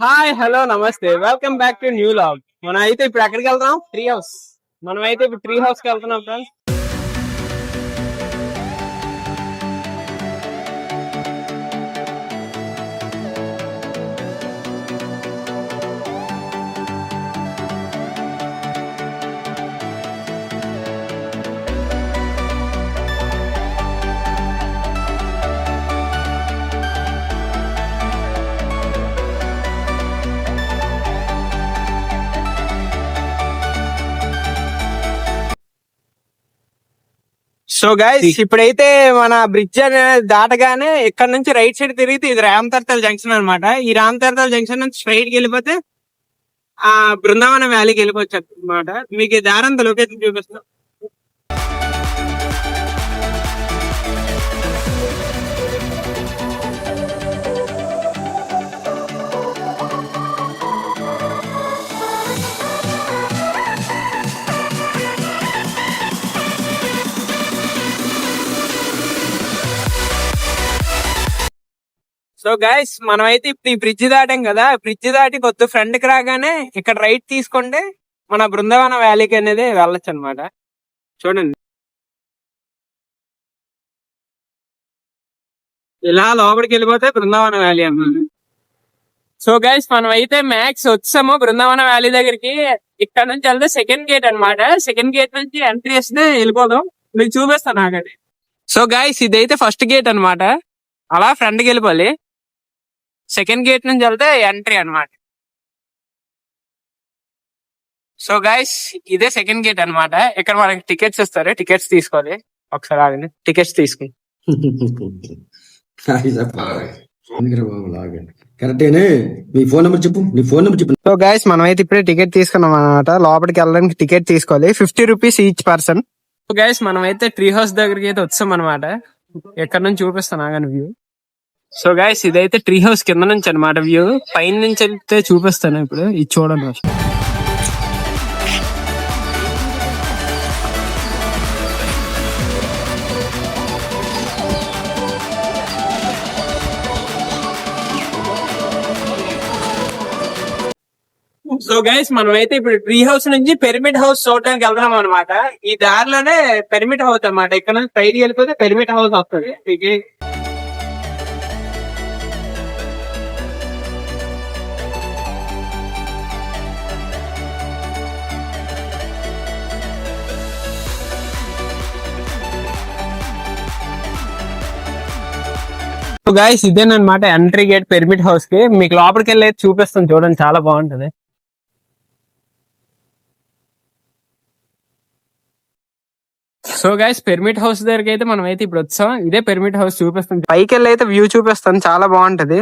Hi hello namaste welcome back to new log. మనం అయితే ఇప్పుడు ఎక్కడికి వెళ్తున్నాం? Tree house. మనం అయితే ఇప్పుడు ట్రీ హౌస్ కి వెళ్తున్నాం ఫ్రెండ్స్. సో గైస్ ఇప్పుడైతే మన బ్రిడ్జ్ అనేది దాటగానే ఇక్కడ నుంచి రైట్ సైడ్ తిరిగితే ఇది రామతర్తల్ జంక్షన్ అన్నమాట. ఈ రామతర్తల్ జంక్షన్ నుంచి స్ట్రైట్ కి వెళ్ళిపోతే ఆ బృందావనం వ్యాలీకి వెళ్ళిపోవచ్చు అన్నమాట. మీకు ఈ దారంత లొకేషన్ చూపిస్తాం. సో గైస్ మనం అయితే ఇప్పుడు ఈ బ్రిడ్జ్ దాటాం కదా, బ్రిడ్జ్ దాటి కొద్ది ఫ్రంట్ కి రాగానే ఇక్కడ రైట్ తీసుకుంటే మన బృందావన వ్యాలీకి అనేది వెళ్ళొచ్చు అనమాట. చూడండి ఇలా లోపలికి వెళ్ళిపోతే బృందావన వ్యాలీ అన్నమాట. సో గైస్ మనం అయితే మ్యాక్స్ వచ్చాము బృందావన వ్యాలీ దగ్గరికి. ఇక్కడ నుంచి వెళ్తే సెకండ్ గేట్ అన్నమాట. సెకండ్ గేట్ నుంచి ఎంట్రీ చేస్తే వెళ్ళిపోదాం. మీకు చూపిస్తాను ఆగండి. సో గైస్ ఇదైతే ఫస్ట్ గేట్ అన్నమాట. అలా ఫ్రంట్ కి వెళ్ళిపోవాలి. సెకండ్ గేట్ నుంచి వెళ్తే ఎంట్రీ అన్నమాట. సో గైస్ ఇదే సెకండ్ గేట్ అన్నమాట. ఇక్కడ మనకి టికెట్స్ ఇస్తారు. టికెట్స్ తీసుకోవాలి. ఒకసారి ఆగండి, టికెట్స్ తీసుకుని. కరెక్టేనే. మీ ఫోన్ నెంబర్ చెప్పు, నీ ఫోన్ నెంబర్ చెప్పు. సో గైస్ మనం అయితే ఇప్పుడే టికెట్ తీసుకున్నాం అనమాట. లోపలికి వెళ్ళడానికి టికెట్ తీసుకోవాలి, 50 rupees each person. So guys మనం అయితే ట్రీ హౌస్ దగ్గరికి అయితే వచ్చాం అనమాట. ఎక్కడ నుంచి చూపిస్తాను ఆగండి వ్యూ. సో గైస్ ఇదైతే ట్రీ హౌస్ కింద నుంచి అనమాట వ్యూ. పైన నుంచి అయితే చూపిస్తాను ఇప్పుడు. ఇది చూడండి. సో గైస్ మనం అయితే ఇప్పుడు ట్రీ హౌస్ నుంచి పిరమిడ్ హౌస్ చూడడానికి వెళ్తున్నాం అనమాట. ఈ దారిలోనే పిరమిడ్ హౌస్ అన్నమాట. ఇక్కడ నుంచి పైకి వెళ్ళిపోతే పిరమిడ్ హౌస్ వస్తుంది. సో గైస్ ఇదేనమాట ఎంట్రీ గేట్ పిరమిడ్ హౌస్ కి. మీకు లోపలికి వెళ్ళి అయితే చూపిస్తాను చూడండి, చాలా బాగుంటది. సో గైస్ పిరమిడ్ హౌస్ దగ్గరికి అయితే మనం అయితే ఇప్పుడు వచ్చాం. ఇదే పిరమిడ్ హౌస్ చూపిస్తాం. పైకి వెళ్ళి అయితే వ్యూ చూపిస్తాను, చాలా బాగుంటది.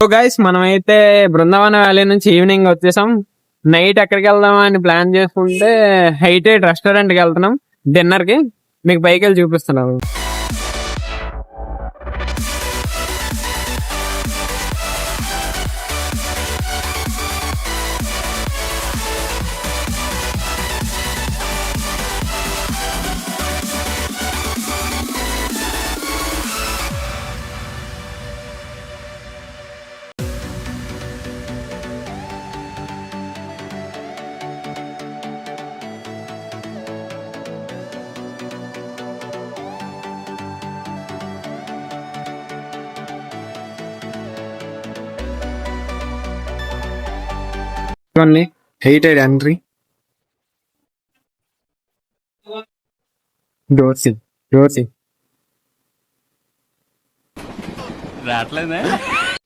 సో గైస్ మనం అయితే బృందావన వ్యాలీ నుంచి ఈవినింగ్ వచ్చేసాం. నైట్ ఎక్కడికి వెళ్దాం అని ప్లాన్ చేసుకుంటే హైటెడ్ రెస్టారెంట్ కి వెళ్తున్నాం డిన్నర్ కి. మీకు పైకి వెళ్ళి చూపిస్తున్నాను. కొన్ని హెయిటెడ్ ఎంట్రీ డోర్సీ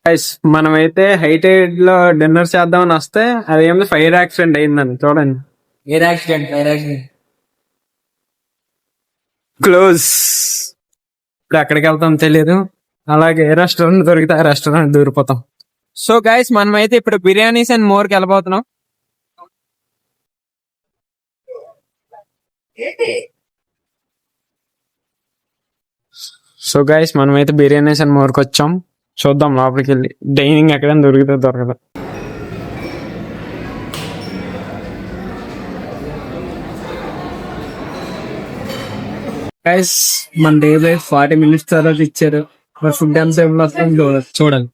గైస్ మనమైతే హైటెడ్ లో డిన్నర్ చేద్దామని వస్తే అదేమో ఫైర్ యాక్సిడెంట్ అయిందండి చూడండి. Fire accident close. ఇప్పుడు ఎక్కడికి వెళ్తాం తెలియదు. అలాగే ఏ రెస్టారెంట్ దొరికితే ఆ రెస్టారెంట్ దూరిపోతాం. సో గైస్ మనమైతే ఇప్పుడు బిర్యానీస్ అండ్ మోర్ కి వెళ్ళిపోతున్నాం. సో గైస్ మనమైతే బిర్యానీస్ అండ్ మోర్కి వచ్చాం. చూద్దాం లోపలికి వెళ్ళి డైనింగ్ ఎక్కడైనా దొరికితే దొరకదు. గైస్ మన డే బై 40 minutes తర్వాత ఇచ్చారు. మరి ఫుడ్ ఎంత వస్తుంది చూడండి.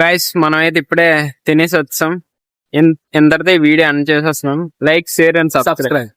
గైస్ మనమైతే ఇప్పుడే తినేసి వచ్చాం. ఇంతటితో ఈ వీడియో అన్ చేసేస్తున్నాం. Like, share and subscribe.